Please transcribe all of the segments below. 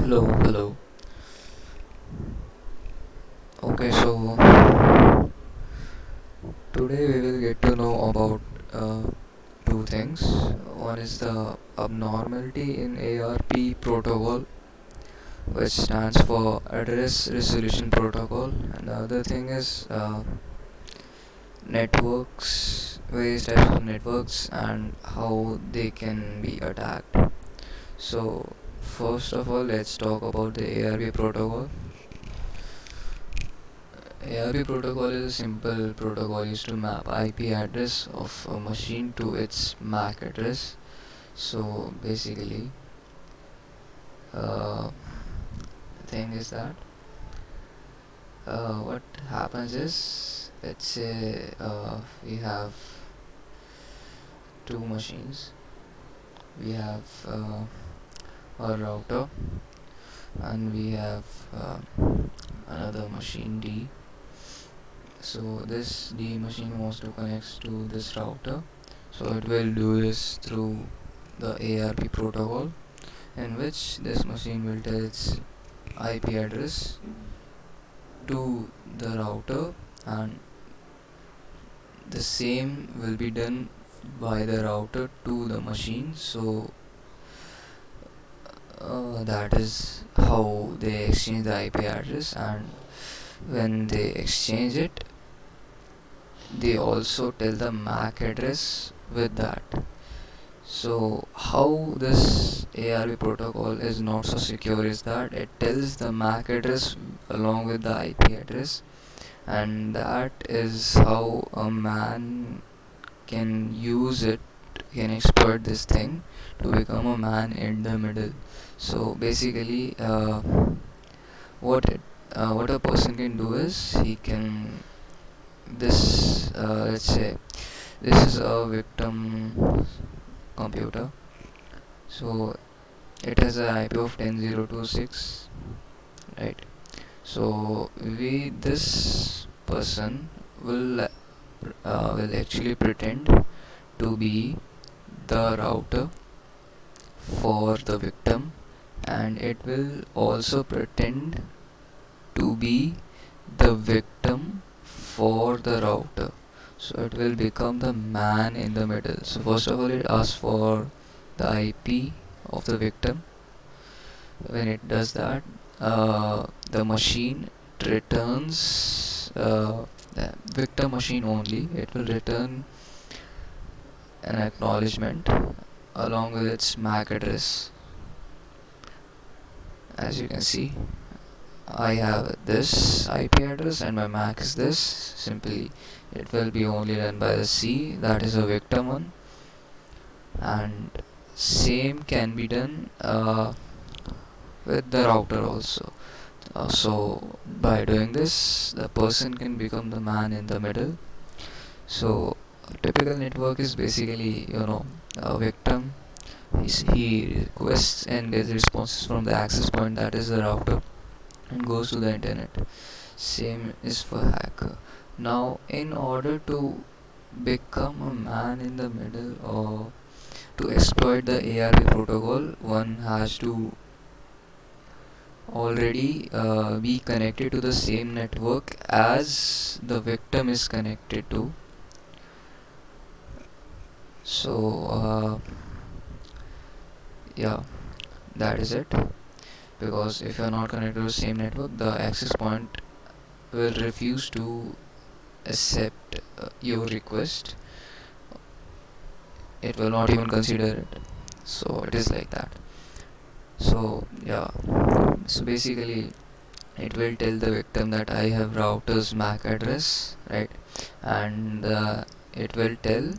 Hello. Okay, so today we will get to know about two things. One is the abnormality in ARP protocol, which stands for Address Resolution Protocol, and the other thing is networks, various types of networks, and how they can be attacked. So, first of all, let's talk about the ARP protocol. ARP protocol is a simple protocol used to map IP address of a machine to its MAC address. So basically, the thing is that what happens is, let's say we have two machines. We have a router, and we have another machine D. So this D machine wants to connect to this router, so it will do this through the ARP protocol, in which this machine will tell its IP address to the router, and the same will be done by the router to the machine. So that is how they exchange the IP address, and when they exchange it, they also tell the MAC address with that. So how this ARP protocol is not so secure is that it tells the MAC address along with the IP address, and that is how a man can use it, can exploit this thing to become a man in the middle. So basically, what it what a person can do is he can this let's say this is a victim computer. So it has a IP of 10026, right? So we this person will actually pretend to be the router for the victim, and it will also pretend to be the victim for the router. So it will become the man in the middle. So first of all, it asks for the IP of the victim. When it does that, the machine returns the victim machine only. It will return an acknowledgement along with its MAC address. As you can see, I have this IP address and my MAC is this. Simply, it will be only done by the C, that is a victim one, and same can be done with the router also. So by doing this, the person can become the man in the middle. So a typical network is basically, a victim. He requests and gets responses from the access point, that is the router, and goes to the internet. Same is for hacker. Now, in order to become a man in the middle or to exploit the ARP protocol, one has to already be connected to the same network as the victim is connected to. So yeah, that is it. Because if you are not connected to the same network, the access point will refuse to accept your request. It will not even consider it. So it is like that. So yeah, so basically it will tell the victim that I have router's MAC address, right? And it will tell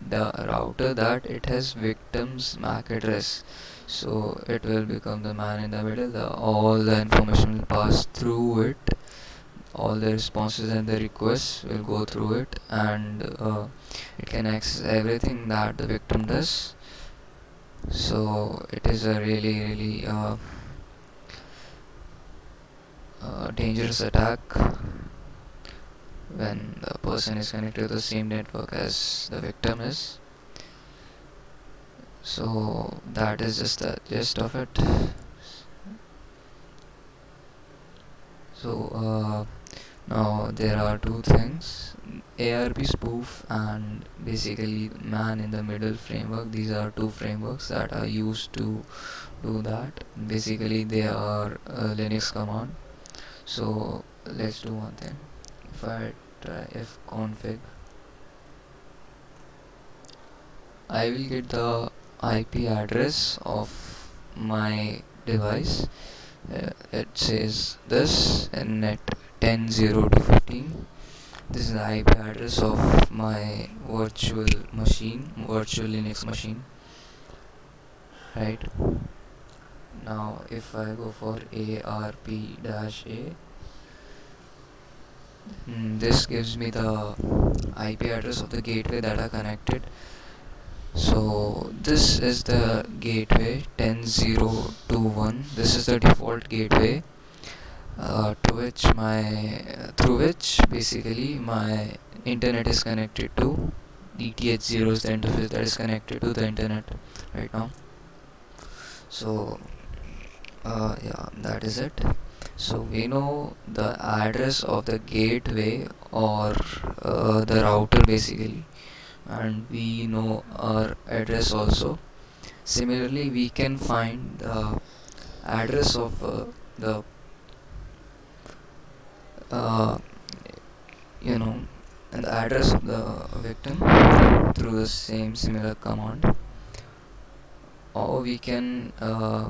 the router that it has victim's MAC address. So it will become the man in the middle. All the information will pass through it. All the responses and the requests will go through it, and it can access everything that the victim does. So it is a really dangerous attack when the person is connected to the same network as the victim is. So that is just the gist of it. So now there are two things: ARP spoof and basically man in the middle framework. These are two frameworks that are used to do that. Basically they are Linux command. So let's do one thing. If I try fconfig, I will get the IP address of my device. It says this in net 10.0.2.15. This is the IP address of my virtual machine, virtual Linux machine. Right now, if I go for ARP-A, this gives me the IP address of the gateway that are connected. So this is the gateway 10.0.2.1. This is the default gateway through which basically my internet is connected to. DTH0 is the interface that is connected to the internet right now. So yeah, that is it. So we know the address of the gateway or the router basically, and we know our address also. Similarly, we can find the address of the uh, you know and the address of the victim through the same similar command, or we can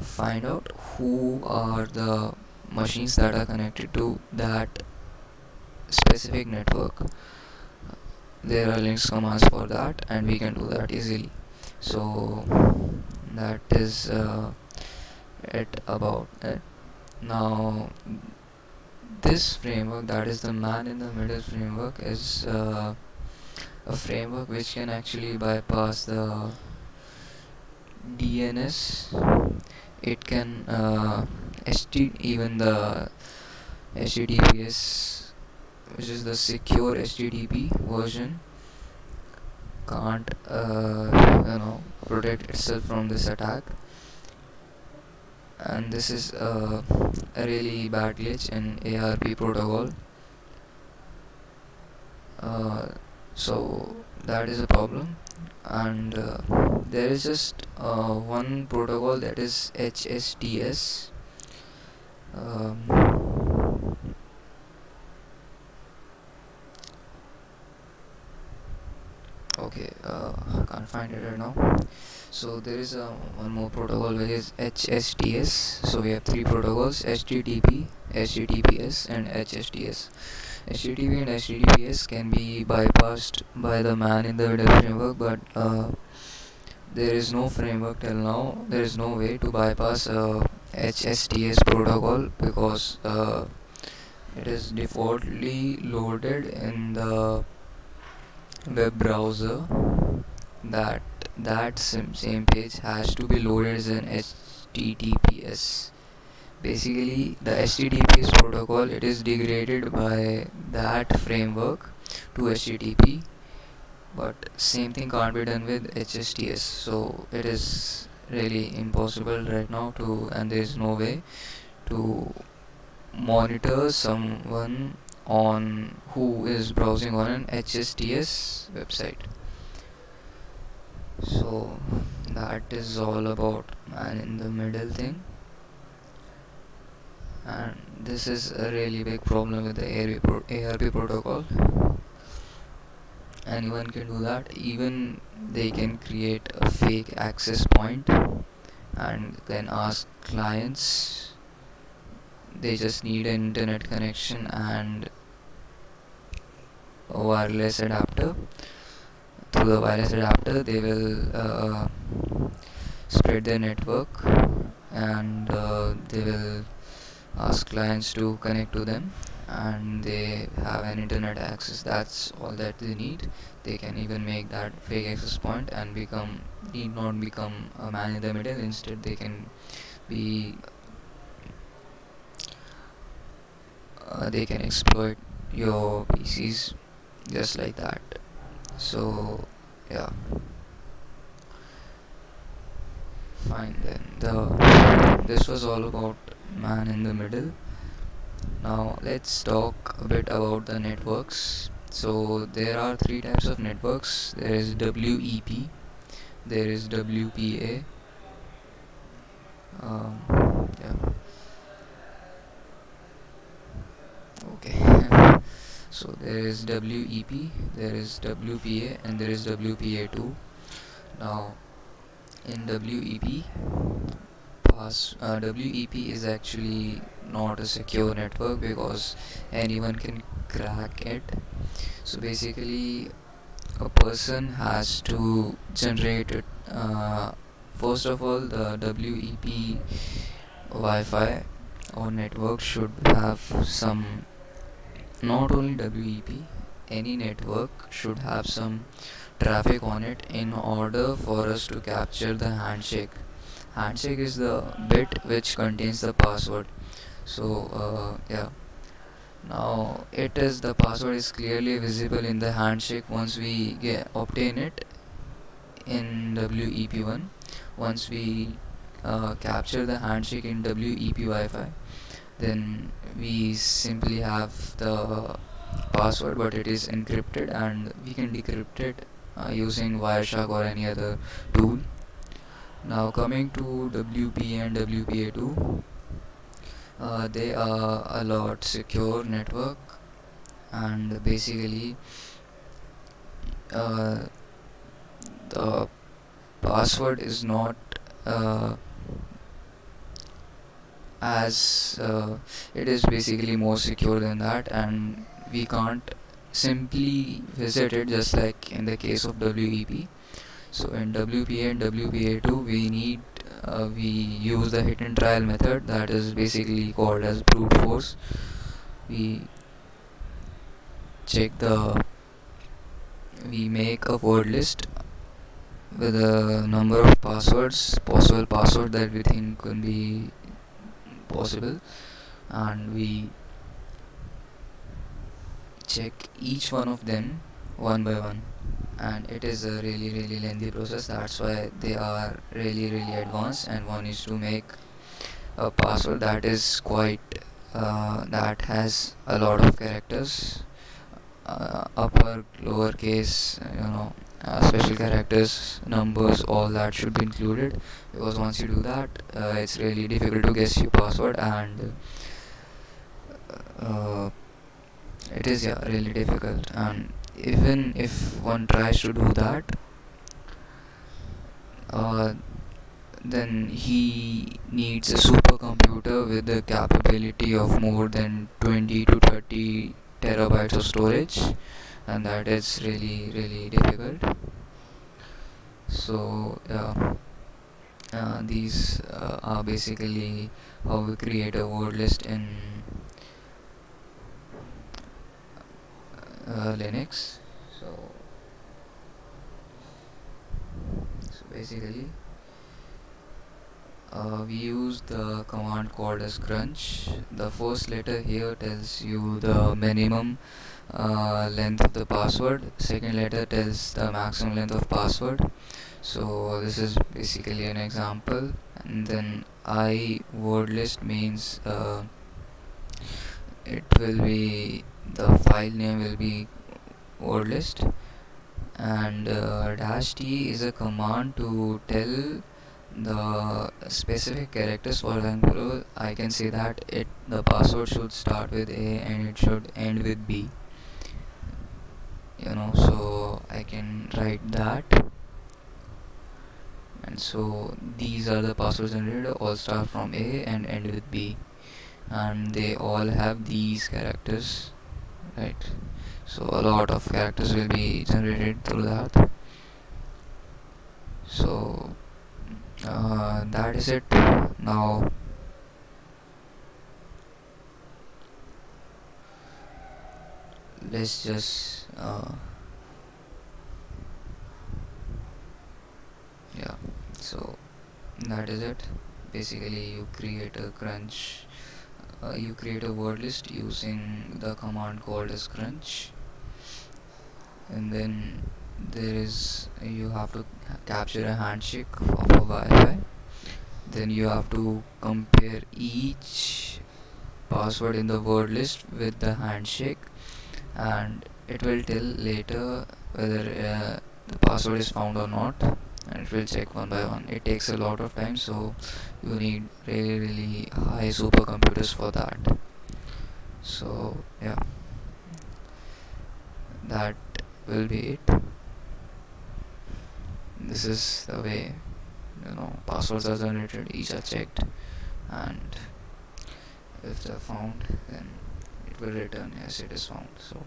find out who are the machines that are connected to that specific network. There are Linux commands for that, and we can do that easily. So that is it about it. Now this framework, that is the man in the middle framework, is a framework which can actually bypass the DNS. It can even the HTTPS, which is the secure HTTP version, can't protect itself from this attack. And this is a really bad glitch in ARP protocol. So that is a problem. And there is just one protocol, that is HSTS. Okay, I can't find it right now. So there is one more protocol which is HSTS. So we have three protocols: HTTP, HTTPS, and HSTS. HTTP and HTTPS can be bypassed by the man in the middle framework, but there is no framework till now. There is no way to bypass HSTS protocol because it is defaultly loaded in the web browser. That same page has to be loaded as an HTTPS. Basically, the HTTPS protocol, it is degraded by that framework to HTTP, but same thing can't be done with HSTS. So it is really impossible right now and there is no way to monitor someone on who is browsing on an HSTS website. So that is all about man in the middle thing, and this is a really big problem with the ARP protocol. Anyone can do that. Even they can create a fake access point and then ask clients. They just need an internet connection and a wireless adapter. Through the wireless adapter they will spread their network, and they will ask clients to connect to them, and they have an internet access. That's all that they need. They can even make that fake access point and need not become a man in the middle. Instead they can be they can exploit your PCs just like that. So yeah, fine then. This was all about man in the middle. Now let's talk a bit about the networks. So there are three types of networks. There is WEP, there is WPA. Yeah, okay. So there is WEP, there is WPA, and there is WPA2. Now in WEP is actually not a secure network because anyone can crack it. So basically, a person has to generate it. First of all, the WEP Wi-Fi or network should have some. Not only WEP, any network should have some traffic on it in order for us to capture the handshake. Handshake is the bit which contains the password. So yeah, now it is the password is clearly visible in the handshake once we obtain it in WEP1. Once we capture the handshake in WEP Wi-Fi, then we simply have the password, but it is encrypted and we can decrypt it using Wireshark or any other tool. Now coming to WP and WPA2, they are a lot secure network, and basically uh, the password is not uh, as it is basically more secure than that, and we can't simply visit it just like in the case of WEP. So in WPA and WPA2 we use the hit and trial method, that is basically called as brute force. We check the we make a word list with a number of possible password that we think could be possible, and we check each one of them one by one. And it is a really lengthy process, that's why they are really advanced, and one is to make a password that is quite that has a lot of characters, upper lower case, special characters, numbers, all that should be included, because once you do that, it's really difficult to guess your password, and uh, it is, yeah, really difficult. And even if one tries to do that, uh, then he needs a supercomputer with the capability of more than 20 to 30 terabytes of storage, and that is really difficult. So yeah, these are basically how we create a word list in Linux. So basically we use the command called as crunch. The first letter here tells you the minimum length of the password. Second letter tells the maximum length of password. So this is basically an example. And then I word list means it will be the file name will be word list, and dash t is a command to tell the specific characters. For example, I can say that the password should start with A and it should end with B, so I can write that. And so these are the passwords generated, all start from A and end with B, and they all have these characters, right? So a lot of characters will be generated through that. So that is it. Now let's just yeah, so that is it. Basically you create a word list using the command called as crunch, and then you have to capture a handshake of a Wi-Fi. Then you have to compare each password in the word list with the handshake, and it will tell later whether the password is found or not, and it will check one by one. It takes a lot of time, so you need really high supercomputers for that. So yeah, that will be it. This is the way, passwords are generated, each are checked, and if they're found, then it will return yes, it is found. So